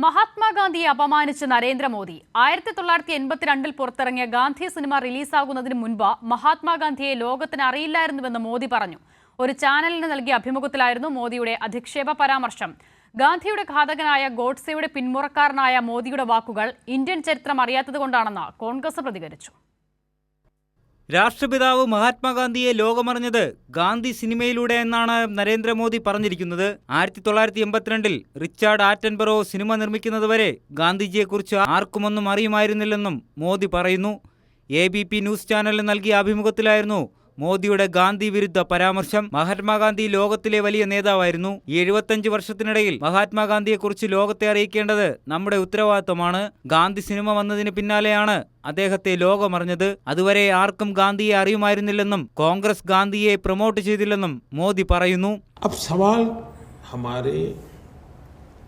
മഹാത്മാഗാന്ധിയെ അപമാനിച്ച് നരേന്ദ്രമോദി 1982 പുറത്തിറങ്ങിയ ഗാന്ധി സിനിമ റിലീസാകുന്നതിന് മുൻപ് മഹാത്മാഗാന്ധിയെ ലോകത്തിന് അറിയില്ലായിരുന്നുവെന്ന് മോദി പറഞ്ഞു. ഒരു ചാനലിന് നൽകിയ അഭിമുഖത്തിലായിരുന്നു മോദിയുടെ അധിക്ഷേപ പരാമർശം. ഗാന്ധിയുടെ ഘാതകനായ ഗോഡ്സെയുടെ പിന്മുറക്കാരനായ മോദിയുടെ വാക്കുകൾ ഇന്ത്യൻ ചരിത്രം അറിയാത്തതുകൊണ്ടാണെന്ന് കോൺഗ്രസ് പ്രതികരിച്ചു. രാഷ്ട്രപിതാവ് മഹാത്മാഗാന്ധിയെ ലോകമറിഞ്ഞത് ഗാന്ധി സിനിമയിലൂടെ എന്നാണ് നരേന്ദ്രമോദി പറഞ്ഞിരിക്കുന്നത്. 1982 റിച്ചാർഡ് ആറ്റൻബറോ സിനിമ നിർമ്മിക്കുന്നതുവരെ ഗാന്ധിജിയെക്കുറിച്ച് ആർക്കുമൊന്നും അറിയുമായിരുന്നില്ലെന്നും മോദി പറയുന്നു. ABP ന്യൂസ് ചാനലിന് നൽകിയ അഭിമുഖത്തിലായിരുന്നു മോദിയുടെ ഗാന്ധി വിരുദ്ധ പരാമർശം. മഹാത്മാഗാന്ധി ലോകത്തിലെ വലിയ നേതാവായിരുന്നു. ഈ 75 വർഷത്തിനിടയിൽ മഹാത്മാഗാന്ധിയെക്കുറിച്ച് ലോകത്തെ അറിയിക്കേണ്ടത് നമ്മുടെ ഉത്തരവാദിത്തമാണ്. ഗാന്ധി സിനിമ വന്നതിന് പിന്നാലെയാണ് അദ്ദേഹത്തെ ലോകമറിഞ്ഞത്. അതുവരെ ആർക്കും ഗാന്ധിയെ അറിയുമായിരുന്നില്ലെന്നും കോൺഗ്രസ് ഗാന്ധിയെ പ്രൊമോട്ട് ചെയ്തില്ലെന്നും മോദി പറയുന്നു. अब सवाल हमारे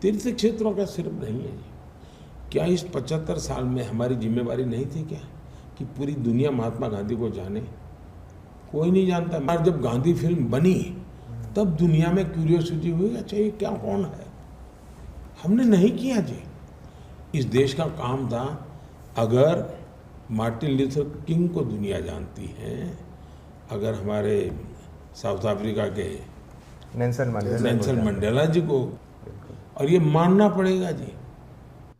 तीर्थ क्षेत्रों का सिर्फ नहीं है। क्या इस 75 साल में हमारी जिम्मेवारी नहीं थी क्या कि पूरी दुनिया महात्मा गांधी को जाने? कोई नहीं जानता। और जब गांधी फिल्म बनी तब दुनिया में क्यूरियोसिटी हुई, अच्छा ये क्या कौन है? हमने नहीं किया जी। इस देश का काम था, अगर मार्टिन लूथर किंग को दुनिया जानती है, अगर हमारे साउथ अफ्रीका के नेल्सन मंडेला जी को, और ये मानना पड़ेगा जी.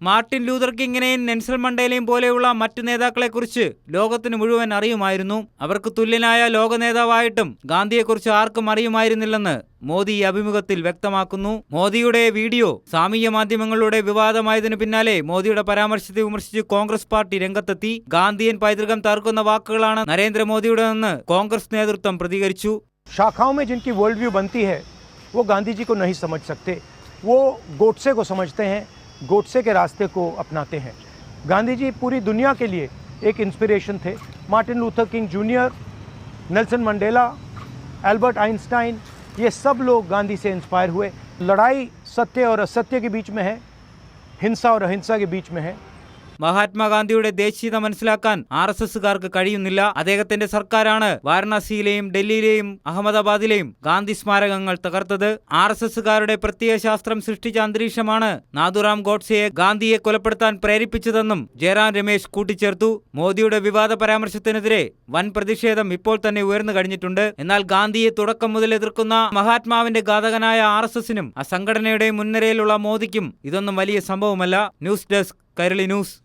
മാർട്ടിൻ ലൂതർ കിങ്ങിനെയും നെൽസൺ മണ്ടേലയും പോലെയുള്ള മറ്റു നേതാക്കളെക്കുറിച്ച് ലോകത്തിന് മുഴുവൻ അറിയുമായിരുന്നു. അവർക്ക് തുല്യനായ ലോക നേതാവായിട്ടും ഗാന്ധിയെക്കുറിച്ച് ആർക്കും അറിയുമായിരുന്നില്ലെന്ന് മോദി ഈ അഭിമുഖത്തിൽ വ്യക്തമാക്കുന്നു. മോദിയുടെ വീഡിയോ സാമൂഹ്യ മാധ്യമങ്ങളിലൂടെ വിവാദമായതിനു പിന്നാലെ മോദിയുടെ പരാമർശത്തെ വിമർശിച്ച് കോൺഗ്രസ് പാർട്ടി രംഗത്തെത്തി. ഗാന്ധിയൻ പൈതൃകം തകർക്കുന്ന വാക്കുകളാണ് നരേന്ദ്രമോദിയുടെതെന്ന് കോൺഗ്രസ് നേതൃത്വം പ്രതികരിച്ചു. शाखाओं में जिनकी वर्ल्ड व्यू बनती है वो गांधी जी को नहीं समझ सकते, वो गोडसे को समझते हैं, गोडसे के रास्ते को अपनाते हैं. गांधी जी पूरी दुनिया के लिए एक इंस्पिरेशन थे. Martin Luther king junior, Nelson Mandela, Albert Einstein, ये सब लोग गांधी से इंस्पायर हुए. लड़ाई सत्य और असत्य के बीच में है, हिंसा और अहिंसा के बीच में है. മഹാത്മാഗാന്ധിയുടെ ദേശീയത മനസ്സിലാക്കാൻ RSSകാർക്ക് കഴിയുന്നില്ല. അദ്ദേഹത്തിന്റെ സർക്കാരാണ് വാരണാസിയിലെയും ഡൽഹിയിലെയും അഹമ്മദാബാദിലെയും ഗാന്ധി സ്മാരകങ്ങൾ തകർത്തത്. RSSകാരുടെ പ്രത്യയശാസ്ത്രം സൃഷ്ടിച്ച അന്തരീക്ഷമാണ് നാഥുറാം ഗോഡ്സെയെ ഗാന്ധിയെ കൊലപ്പെടുത്താൻ പ്രേരിപ്പിച്ചതെന്നും ജയറാം രമേശ് കൂട്ടിച്ചേർത്തു. മോദിയുടെ വിവാദ പരാമർശത്തിനെതിരെ വൻ പ്രതിഷേധം ഇപ്പോൾ തന്നെ ഉയർന്നു കഴിഞ്ഞിട്ടുണ്ട്. എന്നാൽ ഗാന്ധിയെ തുടക്കം മുതൽ എതിർക്കുന്ന മഹാത്മാവിന്റെ ഘാതകനായ RSSനും ആ സംഘടനയുടെ മുൻനിരയിലുള്ള മോദിക്കും ഇതൊന്നും വലിയ സംഭവമല്ല. News desk Kairali news.